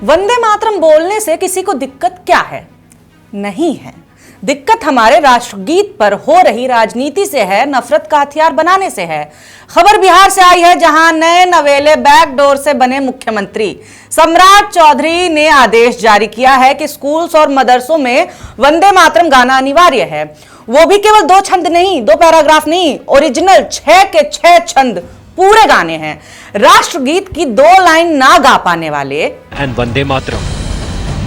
वंदे मातरम बोलने से किसी को दिक्कत क्या है? नहीं है। दिक्कत हमारे राष्ट्रगीत पर हो रही राजनीति से है, नफरत का हथियार बनाने से है। खबर बिहार से आई है, जहां नए नवेले बैकडोर से बने मुख्यमंत्री सम्राट चौधरी ने आदेश जारी किया है कि स्कूल्स और मदरसों में वंदे मातरम गाना अनिवार्य है। वो भी केवल 2 छंद नहीं, 2 पैराग्राफ नहीं, ओरिजिनल 6 के 6 छंद पूरे गाने हैं। राष्ट्रगीत की 2 लाइन ना गा पाने वाले and Vande Mataram.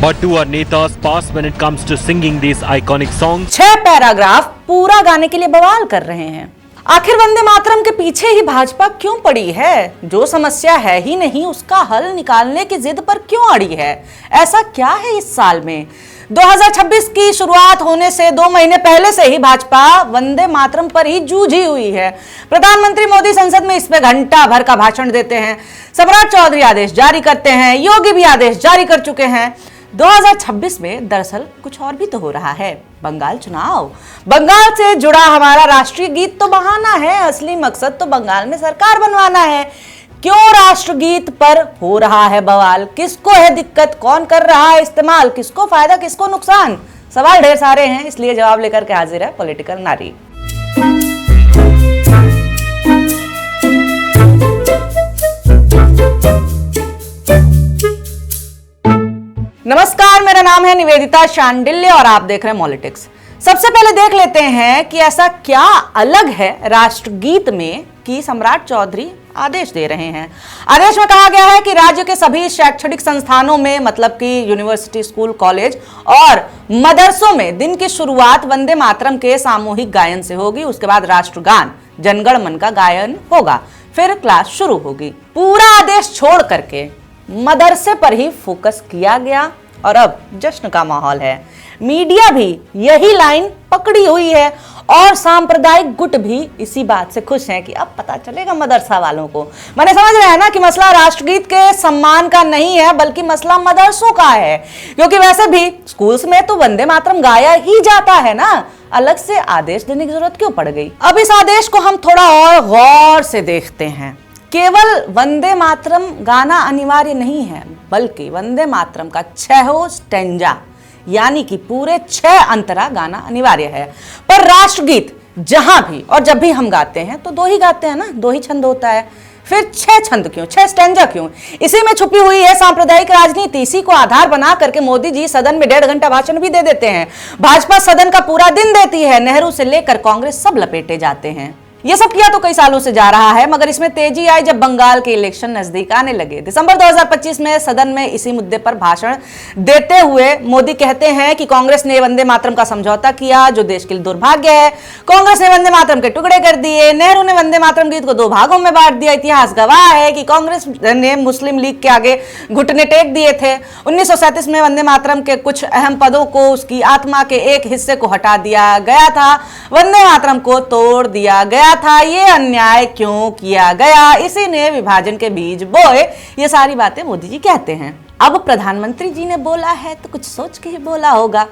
But do our netas pass when it comes to singing these iconic songs? 6 paragraph पूरा गाने के लिए बवाल कर रहे हैं। आखिर वंदे मातरम के पीछे ही भाजपा क्यों पड़ी है? जो समस्या है ही नहीं, उसका हल निकालने की जिद पर क्यों अड़ी है? ऐसा क्या है इस साल में? 2026 की शुरुआत होने से 2 महीने पहले से ही भाजपा वंदे मातरम पर ही जूझी हुई है। प्रधानमंत्री मोदी संसद में इस पे घंटा भर का भाषण देते हैं, सम्राट चौधरी आदेश जारी करते हैं, योगी भी आदेश जारी कर चुके हैं। 2026 में दरअसल कुछ और भी तो हो रहा है। बंगाल चुनाव। बंगाल से जुड़ा हमारा राष्ट्रीय गीत तो बहाना है, असली मकसद तो बंगाल में सरकार बनवाना है। क्यों राष्ट्रगीत पर हो रहा है बवाल? किसको है दिक्कत? कौन कर रहा है इस्तेमाल? किसको फायदा, किसको नुकसान? सवाल ढेर सारे हैं, इसलिए जवाब लेकर के हाजिर है पॉलिटिकल नारी। नमस्कार, मेरा नाम है निवेदिता शांडिल्य और आप देख रहे हैं पॉलिटिक्स। सबसे पहले देख लेते हैं कि ऐसा क्या अलग है राष्ट्रगीत में कि सम्राट चौधरी आदेश दे रहे हैं। आदेश में कहा गया है कि राज्य के सभी शैक्षणिक संस्थानों में, मतलब कि यूनिवर्सिटी, स्कूल, कॉलेज और मदरसों में दिन की शुरुआत वंदे मातरम के सामूहिक गायन से होगी। उसके बाद राष्ट्रगान, जनगण मन का गायन होगा, फिर क्लास शुरू होगी। पूरा आदेश छोड़ करके मदरसे पर ही फोकस किया गया और अब जश्न का माहौल है। मीडिया भी यही लाइन पकड़ी हुई है और सांप्रदायिक गुट भी इसी बात से खुश हैं कि अब पता चलेगा मदरसा वालों को। मैंने समझ रहे हैं ना कि मसला राष्ट्रगीत के सम्मान का नहीं है, बल्कि मसला मदरसों का है, क्योंकि वैसे भी स्कूल्स में तो वंदे मातरम गाया ही जाता है ना, अलग से आदेश देने की जरूरत क्यों पड़ गई? अब इस आदेश को हम थोड़ा और गौर से देखते हैं। केवल वंदे मातरम गाना अनिवार्य नहीं है, बल्कि वंदे मातरम का 6 स्टेंजा यानी कि पूरे 6 अंतरा गाना अनिवार्य है। पर राष्ट्रगीत जहां भी और जब भी हम गाते हैं तो 2 ही गाते हैं ना, 2 ही छंद होता है। फिर 6 छंद क्यों, 6 स्टेंजा क्यों? इसी में छुपी हुई है सांप्रदायिक राजनीति। इसी को आधार बना करके मोदी जी सदन में 1.5 घंटा भाषण भी दे देते हैं। भाजपा सदन का पूरा दिन देती है, नेहरू से लेकर कांग्रेस सब लपेटे जाते हैं। ये सब किया तो कई सालों से जा रहा है, मगर इसमें तेजी आई जब बंगाल के इलेक्शन नजदीक आने लगे। दिसंबर 2025 में सदन में इसी मुद्दे पर भाषण देते हुए मोदी कहते हैं कि कांग्रेस ने वंदे मातरम का समझौता किया, जो देश के लिए दुर्भाग्य है। कांग्रेस ने वंदे मातरम के टुकड़े कर दिए, नेहरू ने वंदे मातरम गीत को 2 भागों में बांट दिया। इतिहास गवाह है कि कांग्रेस ने मुस्लिम लीग के आगे घुटने टेक दिए थे। 1937 में वंदे मातरम के कुछ अहम पदों को, उसकी आत्मा के एक हिस्से को हटा दिया गया था, वंदे मातरम को तोड़ दिया गया था। ये अन्याय क्यों किया गया? इसी ने विभाजन के बीज बोए। ये सारी बातें मोदी जी कहते हैं। अब प्रधानमंत्री जी ने बोला है तो कुछ सोच के ही बोला होगा।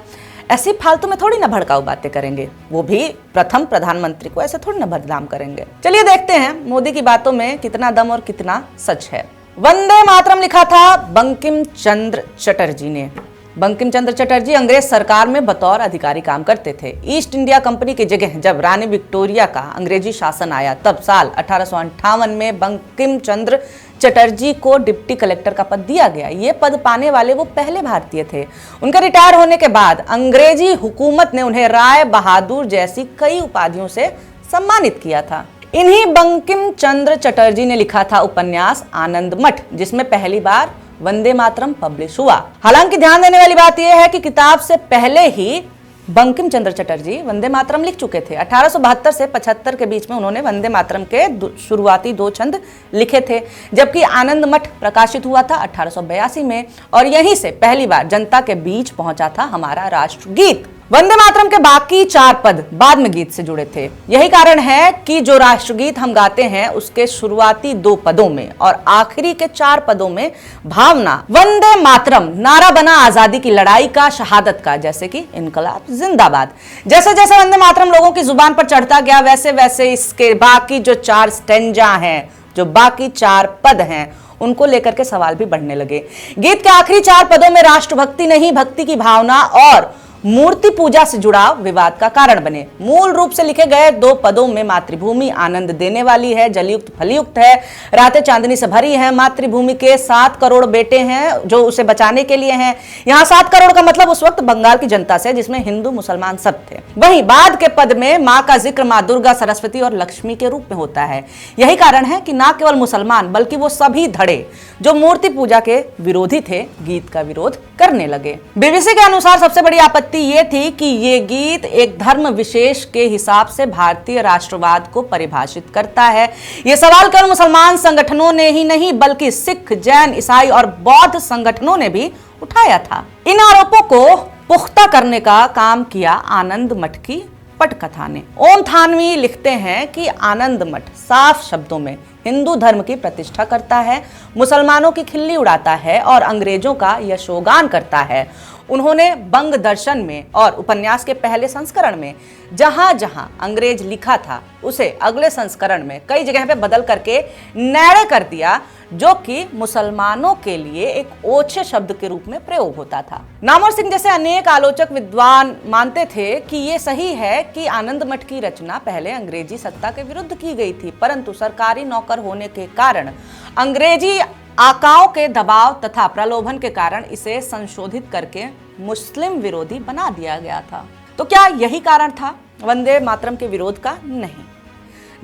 ऐसी फालतू में थोड़ी ना भड़काऊ बातें करेंगे, वो भी प्रथम प्रधानमंत्री को ऐसे थोड़ी ना बदनाम करेंगे। चलिए देखते हैं मोदी की बातों में कितना दम और कितना सच है। वंदे मातरम लिखा था बंकिम चंद्र चटर्जी ने। बंकिम चंद्र चटर्जी अंग्रेज सरकार में बतौर अधिकारी काम करते थे। ईस्ट इंडिया कंपनी की जगह जब रानी विक्टोरिया का अंग्रेजी शासन आया, तब साल 1858 में बंकिम चंद्र चटर्जी को डिप्टी कलेक्टर का पद दिया गया। ये पद पाने वाले वो पहले भारतीय थे। उनके रिटायर होने के बाद अंग्रेजी हुकूमत ने उन्हें राय बहादुर जैसी कई उपाधियों से सम्मानित किया था। इन्हीं बंकिम चंद्र चटर्जी ने लिखा था उपन्यास आनंद मठ, जिसमें पहली बार वंदे मातरम पब्लिश हुआ। हालांकि ध्यान देने वाली बात यह है कि किताब से पहले ही बंकिम चंद्र चटर्जी वंदे मातरम लिख चुके थे। 1872 से 75 के बीच में उन्होंने वंदे मातरम के शुरुआती 2 छंद लिखे थे, जबकि आनंद मठ प्रकाशित हुआ था 1882 में, और यहीं से पहली बार जनता के बीच पहुंचा था हमारा राष्ट्रगीत। वंदे मातरम के बाकी 4 पद बाद में गीत से जुड़े थे। यही कारण है कि जो राष्ट्रगीत हम गाते हैं उसके शुरुआती 2 पदों में और आखिरी के 4 पदों में भावना वंदे मातरम नारा बना आजादी की लड़ाई का, शहादत का, जैसे कि इनकलाब जिंदाबाद। जैसे जैसे वंदे मातरम लोगों की जुबान पर चढ़ता गया, वैसे वैसे इसके बाकी जो 4 स्टेंजा हैं, जो बाकी 4 पद हैं, उनको लेकर के सवाल भी बढ़ने लगे। गीत के आखिरी 4 पदों में राष्ट्रभक्ति नहीं, भक्ति की भावना और मूर्ति पूजा से जुड़ा विवाद का कारण बने। मूल रूप से लिखे गए 2 पदों में मातृभूमि आनंद देने वाली है, जलयुक्त फलयुक्त है, रातें चांदनी से भरी हैं, मातृभूमि के 7 करोड़ बेटे हैं जो उसे बचाने के लिए हैं। यहाँ 7 करोड़ का मतलब उस वक्त बंगाल की जनता से, जिसमें हिंदू मुसलमान सब थे। वहीं बाद के पद में माँ का जिक्र माँ दुर्गा, सरस्वती और लक्ष्मी के रूप में होता है। यही कारण है कि न केवल मुसलमान बल्कि वो सभी धड़े जो मूर्ति पूजा के विरोधी थे, गीत का विरोध करने लगे। बीबीसी के अनुसार सबसे बड़ी आपत्ति ये थी कि ये गीत एक धर्म विशेष के हिसाब से भारतीय राष्ट्रवाद को परिभाषित करता है। ये सवाल केवल मुसलमान संगठनों ने ही नहीं बल्कि सिख, जैन, ईसाई और बौद्ध संगठनों ने भी उठाया था। इन आरोपों को पुख्ता करने का काम किया आनंद मठ की पटकथा ने। ओम थानवी लिखते हैं कि आनंद मठ साफ शब्दों में हिंदू धर्म की प्रतिष्ठा करता है, मुसलमानों की खिल्ली उड़ाता है और अंग्रेजों का यशोगान करता है। उन्होंने बंग दर्शन में और उपन्यास के पहले संस्करण में जहां जहां अंग्रेज लिखा था उसे अगले संस्करण में कई जगह पे बदल करके नैरे कर दिया, जो कि मुसलमानों के लिए एक ओछे शब्द के रूप में प्रयोग होता था। नामवर सिंह जैसे अनेक आलोचक विद्वान मानते थे कि ये सही है कि आनंद मठ की रचना पहले अंग्रेजी सत्ता के विरुद्ध की गई थी, परंतु सरकारी नौकर होने के कारण अंग्रेजी आकाओं के दबाव तथा प्रलोभन के कारण इसे संशोधित करके मुस्लिम विरोधी बना दिया गया था। तो क्या यही कारण था वंदे मातरम के विरोध का? नहीं,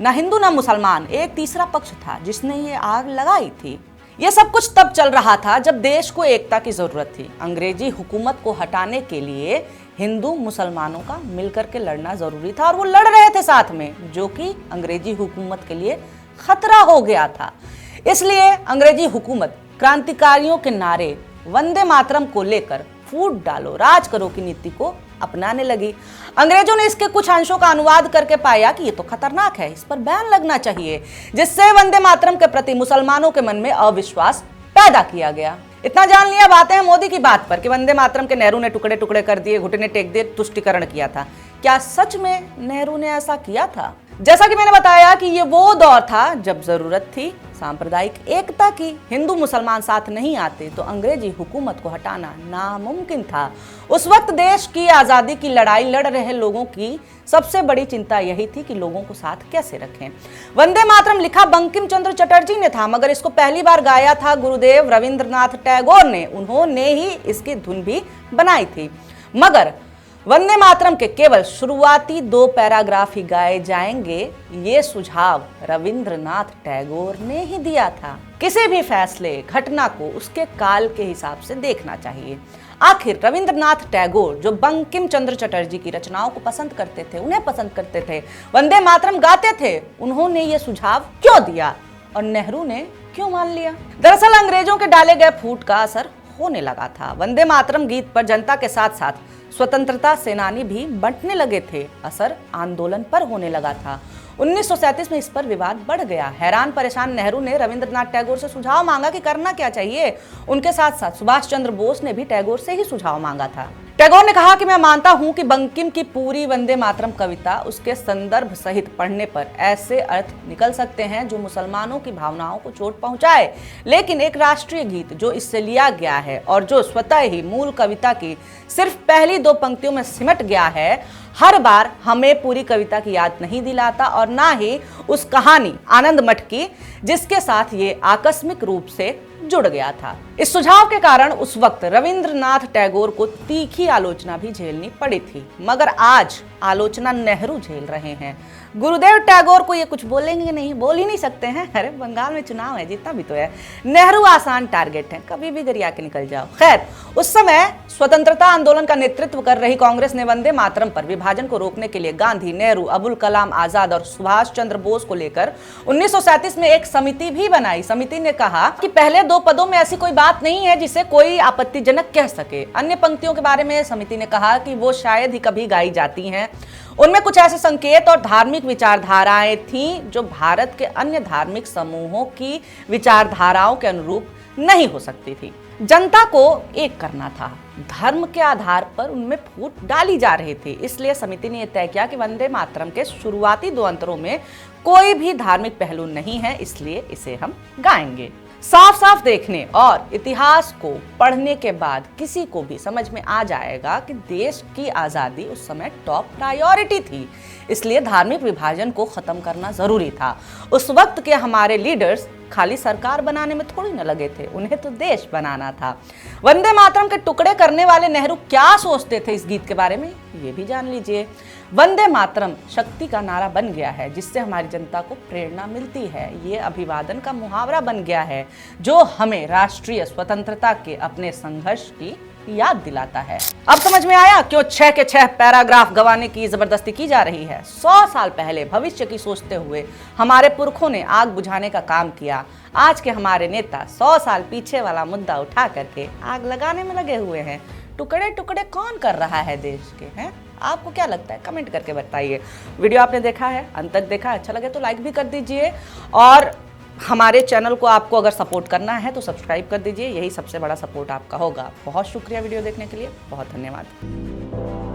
न हिंदू न मुसलमान, एक तीसरा पक्ष था जिसने ये आग लगाई थी। ये सब कुछ तब चल रहा था जब देश को एकता की जरूरत थी। अंग्रेजी हुकूमत को हटाने के लिए हिंदू मुसलमानों का मिलकर के लड़ना जरूरी था और वो लड़ रहे थे साथ में, जो कि अंग्रेजी हुकूमत के लिए खतरा हो गया था। इसलिए अंग्रेजी हुकूमत क्रांतिकारियों के नारे वंदे मातरम को लेकर फूट डालो, राज करो की नीति को अपनाने लगी। अंग्रेजों ने इसके कुछ अंशों का अनुवाद करके पाया कि ये तो खतरनाक है, इस पर बैन लगना चाहिए, जिससे वंदे मातरम के प्रति मुसलमानों के मन में अविश्वास पैदा किया गया। इतना जान लिया, बातें हैं मोदी की बात पर कि वंदे मातरम के नेहरू ने टुकड़े टुकड़े कर दिए, घुटने टेक दिए, तुष्टिकरण किया था। क्या सच में नेहरू ने ऐसा किया था? जैसा कि मैंने बताया कि ये वो दौर था जब जरूरत थी सांप्रदायिक एकता की। हिंदू मुसलमान साथ नहीं आते तो अंग्रेजी हुकूमत को हटाना नामुमकिन था। उस वक्त देश की आजादी की लड़ाई लड़ रहे लोगों की सबसे बड़ी चिंता यही थी कि लोगों को साथ कैसे रखें। वंदे मातरम लिखा बंकिम चंद्र चटर्जी ने था, मगर इसको पहली बार गाया था गुरुदेव रविंद्रनाथ टैगोर ने। उन्होंने ही इसकी धुन भी बनाई थी, मगर वंदे मातरम के केवल शुरुआती 2 पैराग्राफ ही गाए जाएंगे, ये सुझाव रविंद्रनाथ टैगोर ने ही दिया था। किसी भी फैसले, घटना को उसके काल के हिसाब से देखना चाहिए। आखिर रविंद्रनाथ टैगोर जो बंकिम चंद्र चटर्जी की रचनाओं को पसंद करते थे, उन्हें पसंद करते थे, वंदे मातरम गाते थे, उन्होंने ये सुझाव क्यों दिया और नेहरू ने क्यों मान लिया? दरअसल अंग्रेजों के डाले गए फूट का असर होने लगा था। वंदे मातरम गीत पर जनता के साथ साथ स्वतंत्रता सेनानी भी बंटने लगे थे। असर आंदोलन पर होने लगा था। 1937 में इस पर विवाद बढ़ गया। हैरान परेशान नेहरू ने रविंद्रनाथ टैगोर से सुझाव मांगा कि करना क्या चाहिए। उनके साथ साथ सुभाष चंद्र बोस ने भी टैगोर से ही सुझाव मांगा था। टैगोर ने कहा कि मैं मानता हूं कि बंकिम की पूरी वंदे मातरम कविता उसके संदर्भ सहित पढ़ने पर ऐसे अर्थ निकल सकते हैं जो मुसलमानों की भावनाओं को चोट पहुंचाए, लेकिन एक राष्ट्रीय गीत जो इससे लिया गया है और जो स्वतः ही मूल कविता की सिर्फ पहली 2 पंक्तियों में सिमट गया है, हर बार हमें पूरी कविता की याद नहीं दिलाता और ना ही उस कहानी आनंद मठ की जिसके साथ ये आकस्मिक रूप से जुड़ गया था। इस सुझाव के कारण उस वक्त रविंद्रनाथ टैगोर को तीखी आलोचना भी झेलनी पड़ी थी, मगर आज आलोचना नेहरू झेल रहे हैं। गुरुदेव टैगोर को ये कुछ बोलेंगे नहीं, बोल ही नहीं सकते हैं। अरे बंगाल में चुनाव है, जीतना भी तो है। नेहरू आसान टारगेट है, कभी भी गरिया के निकल जाओ। खैर, उस समय स्वतंत्रता आंदोलन का नेतृत्व कर रही कांग्रेस ने वंदे मातरम पर विभाजन को रोकने के लिए गांधी, नेहरू, अबुल कलाम आजाद और सुभाष चंद्र बोस को लेकर 1937 में एक समिति भी बनाई। समिति ने कहा कि पहले 2 पदों में ऐसी कोई बात नहीं है जिसे कोई आपत्तिजनक कह सके। अन्य पंक्तियों के बारे में समिति ने कहा कि वो शायद ही कभी गाई जाती हैं। उनमें कुछ ऐसे संकेत और धार्मिक विचारधाराएं थीं जो भारत के अन्य धार्मिक समूहों की विचारधाराओं के अनुरूप नहीं हो सकती थी। जनता को एक करना था, धर्म के आधार पर उनमें फूट डाली जा रही थी। इसलिए समिति ने यह तय किया कि वंदे मातरम के शुरुआती 2 अंतरों में कोई भी धार्मिक पहलू नहीं है, इसलिए इसे हम गाएंगे। साफ साफ देखने और इतिहास को पढ़ने के बाद किसी को भी समझ में आ जाएगा कि देश की आज़ादी उस समय टॉप प्रायोरिटी थी, इसलिए धार्मिक विभाजन को खत्म करना जरूरी था। उस वक्त के हमारे लीडर्स खाली सरकार बनाने में थोड़ी न लगे थे, उन्हें तो देश बनाना था। वंदे मातरम के टुकड़े करने वाले नेहरू क्या सोचते थे इस गीत के बारे में, ये भी जान लीजिए। वंदे मातरम शक्ति का नारा बन गया है, जिससे हमारी जनता को प्रेरणा मिलती है। ये अभिवादन का मुहावरा बन गया है, जो हमें राष्ट्रीय स्वतंत्रता के अपने संघर्ष की याद दिलाता है। अब समझ में आया क्यों 6 के 6 पैराग्राफ गवाने की जबरदस्ती की जा रही है। 100 साल पहले भविष्य की सोचते हुए हमारे पुरखों ने आग बुझाने का काम किया। आज के हमारे नेता 100 साल पीछे वाला मुद्दा उठा करके आग लगाने में लगे हुए हैं। टुकड़े टुकड़े कौन कर रहा है देश के, हैं? आपको क्या लगता है? कमेंट करके बताइए। वीडियो आपने देखा है, अंत तक देखा, अच्छा लगे तो लाइक भी कर दीजिए, और हमारे चैनल को आपको अगर सपोर्ट करना है तो सब्सक्राइब कर दीजिए, यही सबसे बड़ा सपोर्ट आपका होगा। बहुत शुक्रिया वीडियो देखने के लिए, बहुत धन्यवाद।